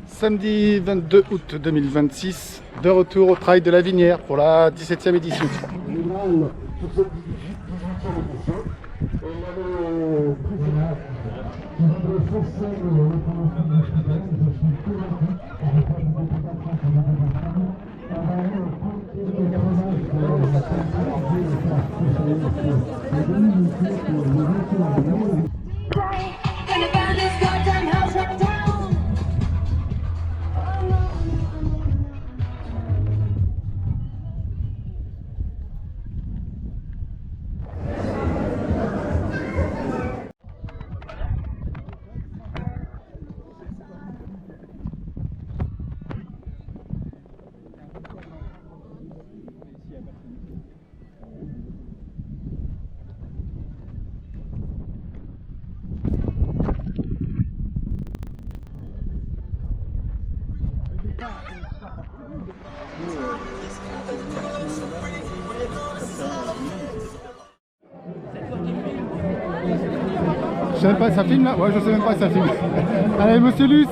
Samedi 22 août 2026, de retour au Trail de la Vinière pour la 17e édition. Je sais même pas, ça filme là? Ouais, je sais même pas, ça filme. Allez, monsieur Luce.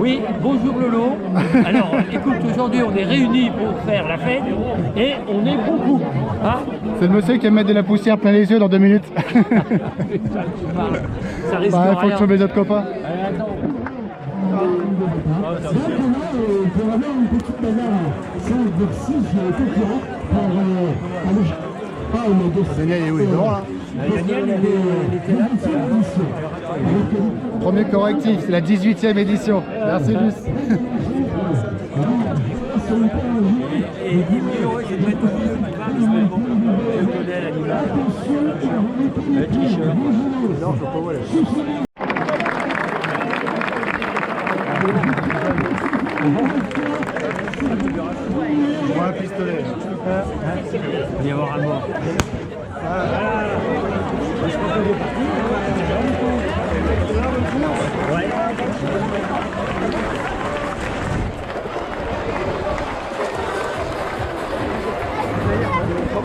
Oui, bonjour Lolo. Alors, écoute, aujourd'hui on est réunis pour faire la fête et on est beaucoup. Hein? C'est le monsieur qui va mettre de la poussière plein les yeux dans 2 minutes. Ça risque Bah, faut rien. que sauver les autres copains. Attends. Pour avoir une petite bagarre, 5 versis concurrents pour aller. Ah, on a deux. Daniel, il est où? Il est dehors là? Daniel, il était là. Premier correctif, c'est la 18e édition. Merci Luce. Et 10 000 €, je vais te mettre au milieu du match, mais bon, je connais l'animal. Le t-shirt. Non, je peux pas voir. Je vois un pistolet. Il va y avoir un mort. Ouais.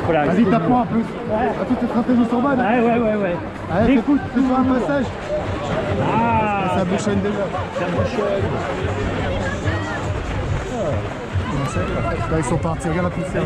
Voilà. Vas-y, tape-moi un peu. À toutes tes stratégies sont bonnes. Ouais. Allez, Écoute, fais sur un passage. Ah, Ça bouchonne déjà. ça bouchonne. Là, ils sont partis, regarde la poussière.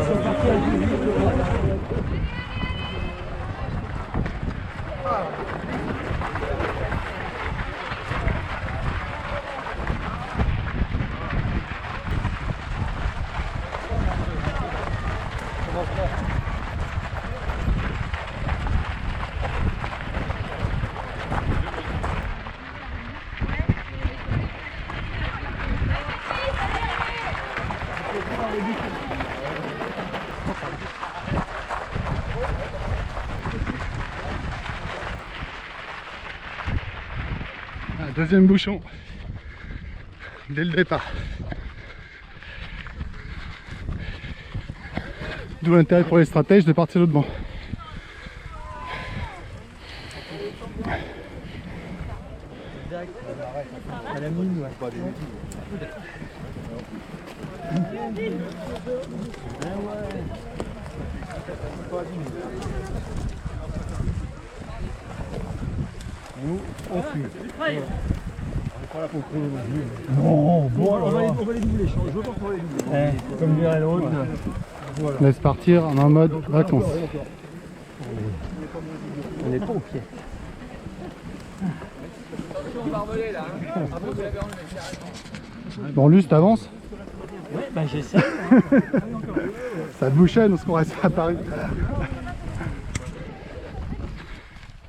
Deuxième bouchon dès le départ. D'où l'intérêt pour les stratèges de partir de devant. À la mine, ouais. Nous, on fuit. Non, bon, on va les doubler, je veux pas qu'on va les doubler. Comme dirait l'autre. Voilà. Laisse partir en mode vacances. On est pas au pied. Bon, Luce, t'avances. Ouais, bah j'essaie. Ça bouchonne, on se croirait ça à Paris.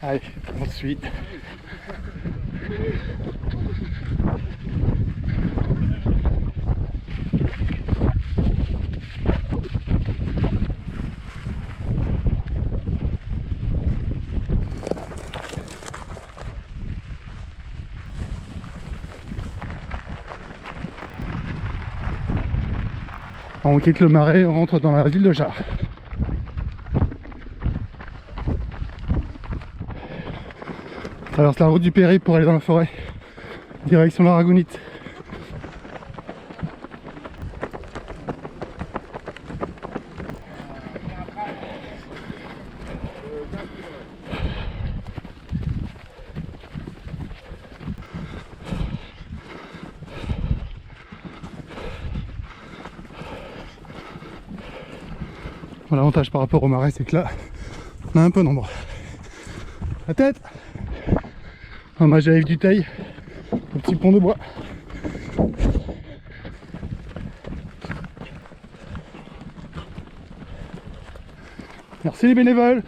Allez, ensuite. On quitte le marais, on rentre dans la ville de Jard. On traverse la route du Périple pour aller dans la forêt, direction la Ragounite. Bon, l'avantage par rapport au marais, c'est que là, on a un peu nombre. La tête. Hommage à Yves Duteil, au petit pont de bois. Merci les bénévoles.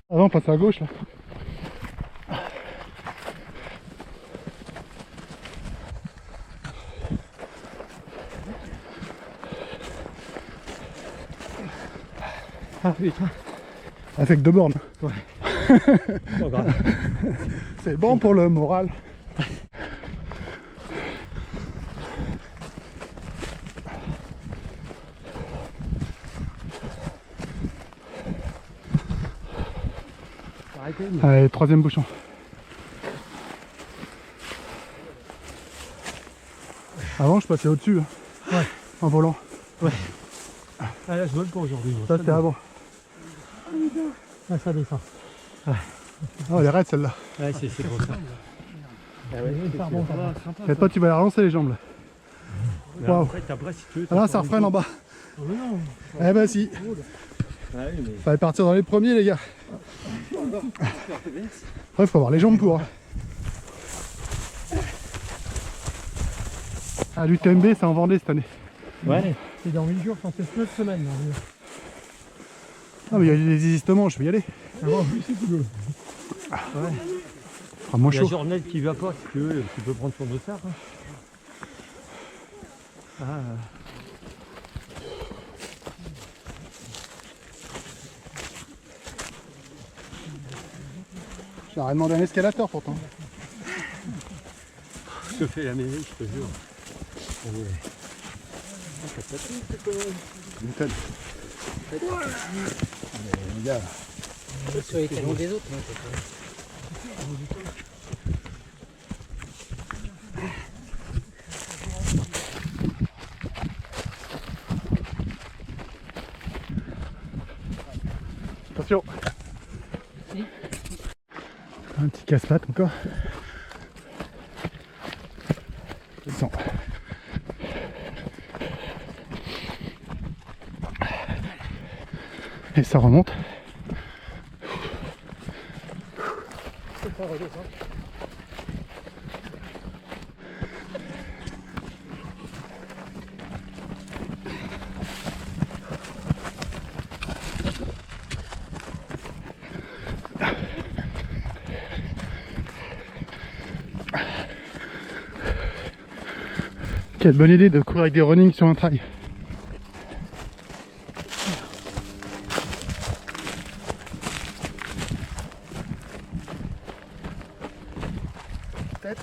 Avant, on passe à gauche là. Ah putain. Avec 2 bornes. Ouais. Pas grave. C'est bon pour le moral. Arrêtez. Mais... Allez, 3e bouchon. Avant, je passais au-dessus, hein, Ouais. en volant. Ouais. Ah là, je vole pas aujourd'hui. Ça, c'était avant. Ah, ça descend. Oh, elle est raide celle-là. Ouais, c'est pour ça. Ah ouais, T'inquiète pas, tu vas la relancer les jambes là. Waouh. Après, si tu veux. Ah là, ça refreine en bas. Oh, mais non. Eh ben si. Ah oui, mais... Fallait partir dans les premiers, les gars. Ouais, faut avoir les jambes pour. Hein. Ah, l'UTMB, c'est en Vendée cette année. Ouais. C'est dans 8 jours, ça fait 9 semaines. Là. Ah, mais il y a des désistements, je vais y aller. Ah bon, oui, si tu veux. Ouais. Ah, moins Il y a chaud. Journette qui va pas, si tu veux, tu peux prendre son dossard. Hein. Ah. J'aurais demandé un escalator pourtant. Je te fais la mairie, je te jure. Nickel. Les gars. Sur les talons des autres. Attention. Un petit casse-pattes encore. Descends. Et ça remonte. Quelle bonne idée de courir avec des running sur un trail. Tête.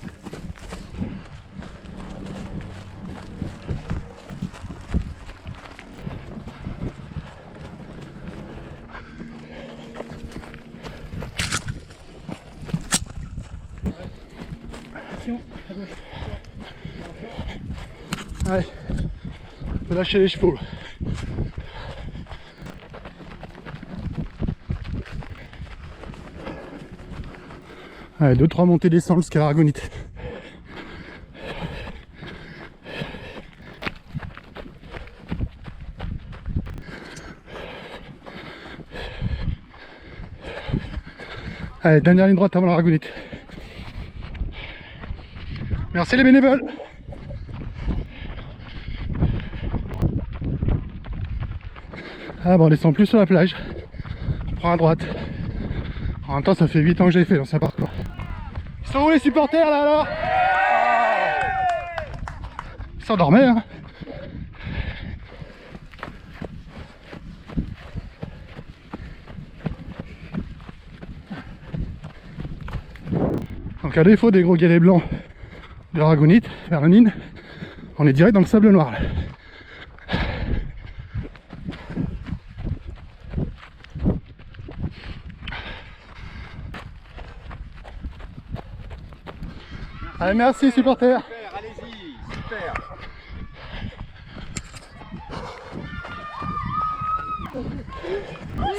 Allez, on peut lâcher les chevaux. Allez, 2-3 montées descentes jusqu'à l'Aragonite. Allez, dernière ligne droite avant l'Aragonite. Merci les bénévoles. Ah bon, on descend plus sur la plage. On prend à droite. En même temps, ça fait 8 ans que j'ai fait dans ce parcours. Ils sont où les supporters là alors? Ils s'endormaient hein. Donc à défaut des gros galets blancs de l'Aragonite, vers la mine, on est direct dans le sable noir là. Allez, merci supporters. Super, allez-y, super.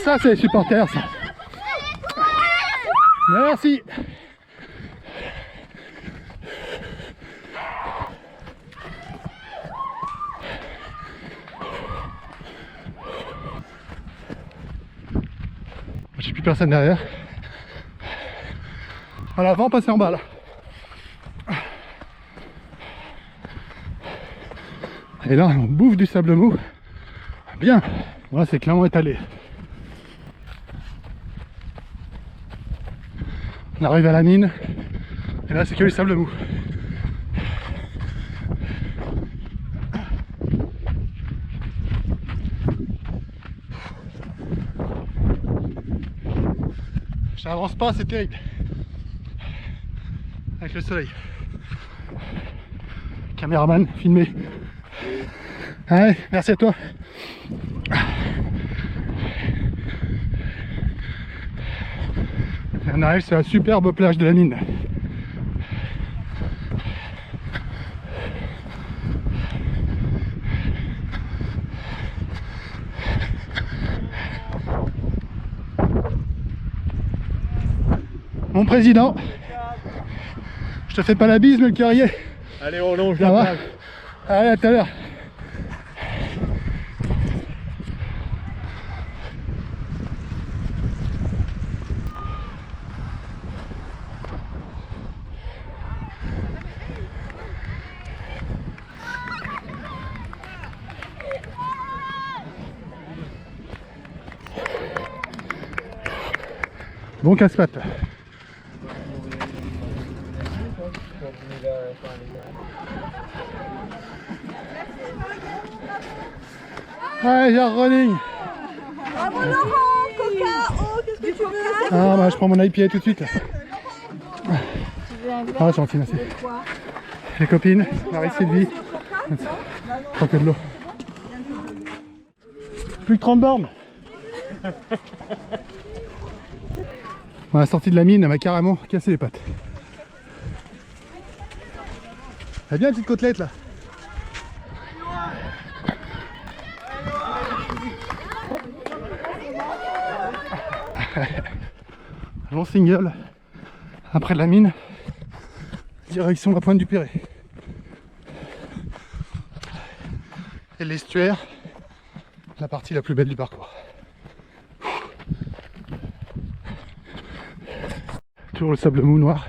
Ça c'est les supporters ça. Merci. J'ai plus personne derrière. À l'avant, passer en bas là. Et là, on bouffe du sable mou. Bien. Voilà, c'est clairement étalé. On arrive à la mine. Et là, c'est que du sable mou. J'avance pas, c'est terrible. Avec le soleil. Caméraman, filmé. Allez, merci à toi. Et on arrive sur la superbe plage de la mine. Mon président, je te fais pas la bise, mais le carrier. Allez, on longe Ça la va? plage. Allez, à tout à l'heure. Bon casse-pattes. Allez, j'ai un running. Bravo Laurent, Coca, oh qu'est-ce que tu veux? Ah bah je prends mon IPA tout de suite là. Ah gentil, merci. Les copines, Marie Sylvie. Pas que de l'eau. Plus que 30 bornes. À la sortie de la mine, elle m'a carrément cassé les pattes. Elle a bien une petite côtelette là. Long single après la mine, direction la pointe du Perret. Et l'estuaire, la partie la plus belle du parcours. Toujours le sable mou noir.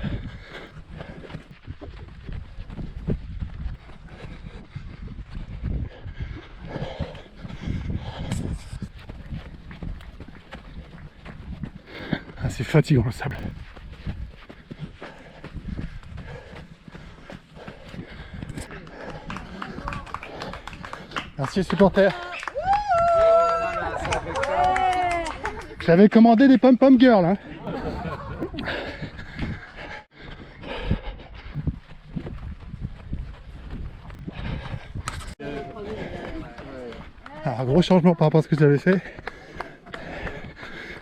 Ah, c'est fatigant le sable. Merci les supporters. J'avais commandé des pom-pom girls. Hein. Alors, gros changement par rapport à ce que j'avais fait.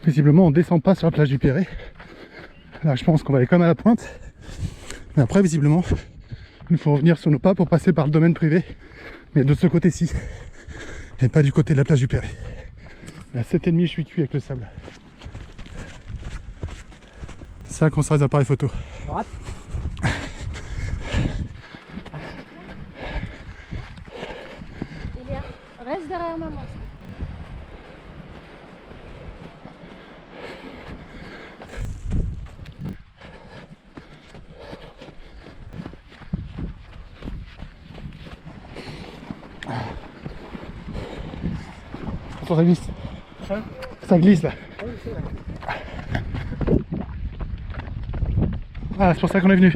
Visiblement on descend pas sur la plage du Perret. Là je pense qu'on va aller comme à la pointe. Mais après visiblement il faut revenir sur nos pas pour passer par le domaine privé. Mais de ce côté-ci. Et pas du côté de la plage du Perret. À 7,5 je suis cuit avec le sable. C'est ça qu'on sert les appareils photo. Droite. Reste derrière maman. Attention, ça glisse. Ça glisse là. Ah, c'est pour ça qu'on est venu.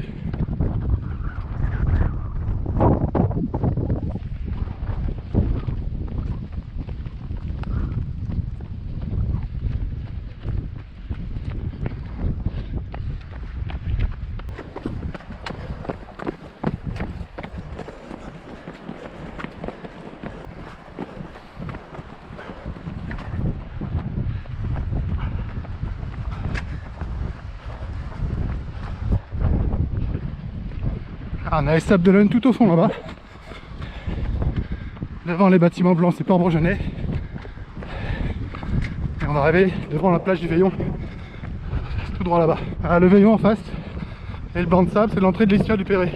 Ah, on a les sables de l'Aune tout au fond là-bas. Devant les bâtiments blancs, c'est Port-Bourgeonnais. Et on va arriver devant la plage du Veillon. Tout droit là-bas. Ah, le Veillon en face. Et le banc de sable, c'est l'entrée de l'estuaire du Perret.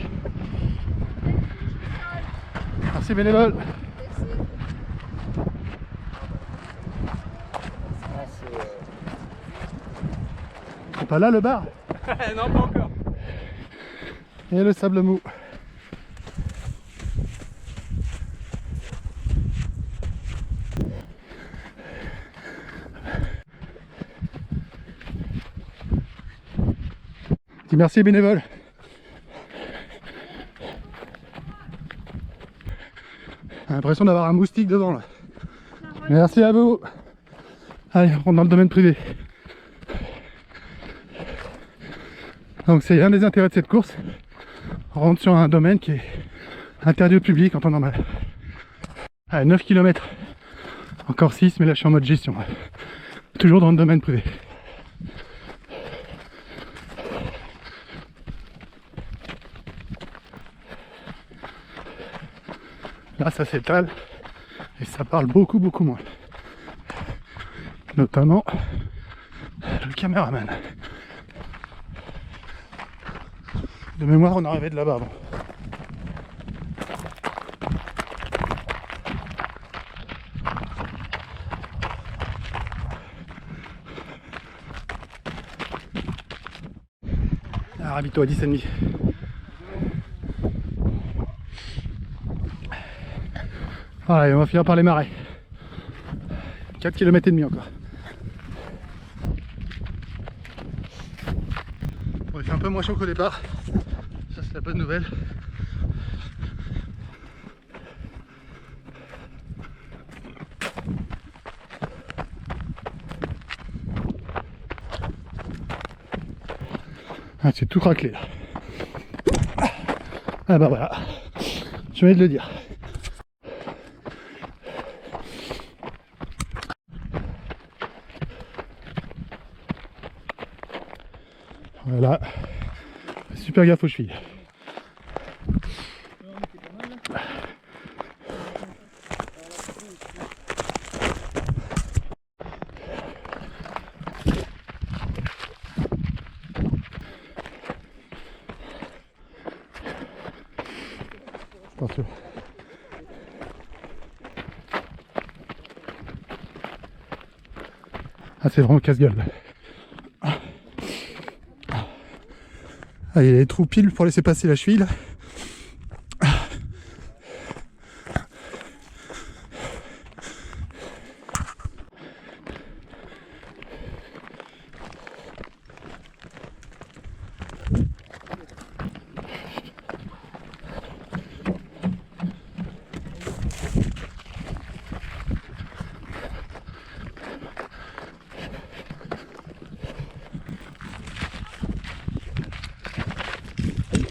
Merci bénévole. Pas là le bar? Non, pas encore. Et le sable mou. Dis merci bénévole. J'ai l'impression d'avoir un moustique devant là. Merci à vous. Allez, on rentre dans le domaine privé. Donc c'est un des intérêts de cette course. On rentre sur un domaine qui est interdit au public en temps normal. Allez, 9 km. Encore 6, mais là je suis en mode gestion. Toujours dans le domaine privé. Là ça s'étale et ça parle beaucoup moins. Notamment le caméraman. De mémoire on arrivait de là-bas avant. Ah, ravito à 10,5. Allez, on va finir par les marais. 4 km et demi encore. Bon, il fait un peu moins chaud qu'au départ. Ça c'est la bonne nouvelle. Ah, c'est tout craquelé là. Ah bah voilà. Je venais de le dire. Voilà, super gaffe aux chevilles. Attention. Ah, c'est vraiment casse-gueule là. Ah, il y a des trous pile pour laisser passer la cheville là.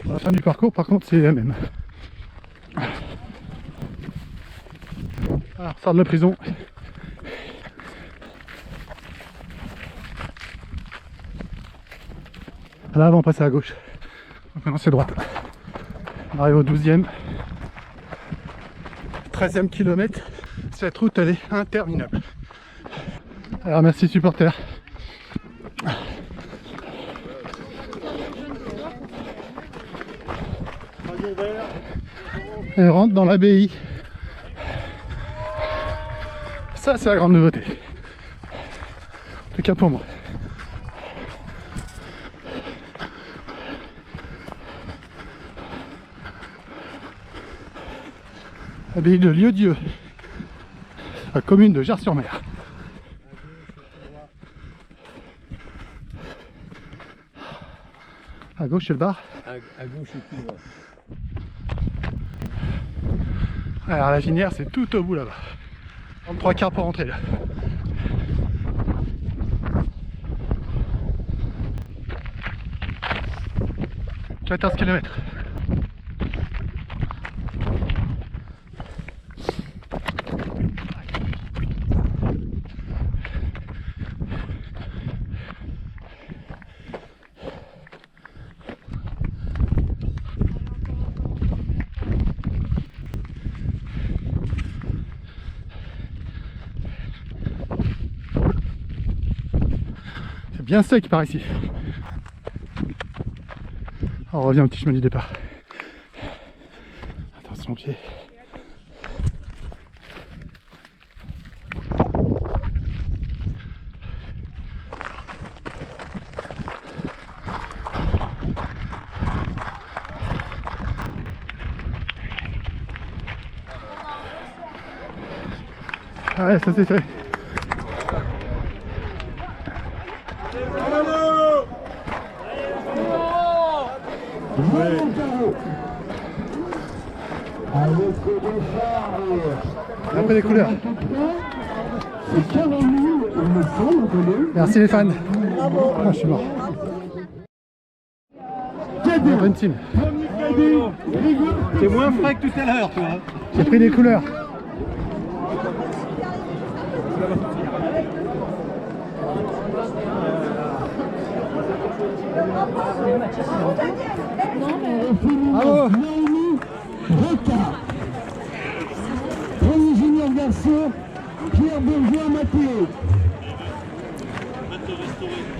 À la fin du parcours, par contre, c'est la même. Alors, on sort de la prison. Là, on passe à gauche. Donc maintenant, c'est droite. On arrive au 12e. 13e kilomètre. Cette route, elle est interminable. Alors, merci supporters. Elle rentre dans l'abbaye. Ça, c'est la grande nouveauté. En tout cas pour moi. L'abbaye de Lieu-Dieu, la commune de Gers-sur-Mer. À gauche, c'est le bar. À gauche et tout. Alors la Ginière, c'est tout au bout là-bas. 3 quarts pour rentrer là. « 14 km. Bien sec par ici. On revient au petit chemin du départ. Attention au pied. Ouais, ça c'est fait. Après les couleurs. Merci les fans. Ah, je suis mort. Bonne team. C'est moins frais que tout à l'heure, toi. J'ai pris des couleurs. Bravo. Premier junior garçon, Pierre Bourgeois Mathieu.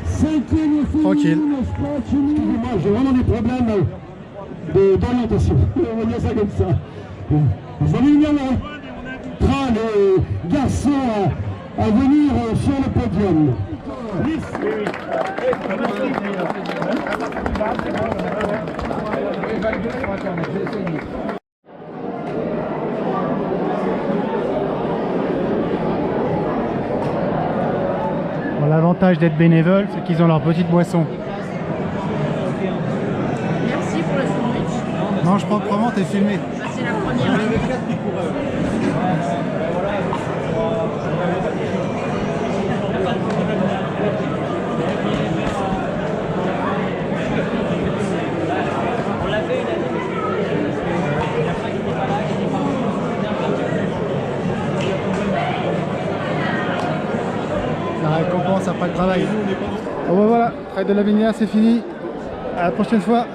Cinquième et Tranquille. Excusez-moi, j'ai vraiment des problèmes d'orientation. On va dire ça comme ça. Vous allez venir les garçons à venir sur le podium. Bon, l'avantage d'être bénévole, c'est qu'ils ont leur petite boisson. Merci pour le sandwich. Mange proprement, t'es filmé. Ça, c'est la première. La récompense après le travail. Bon bah voilà, Trail de la Vignère c'est fini. À la prochaine fois.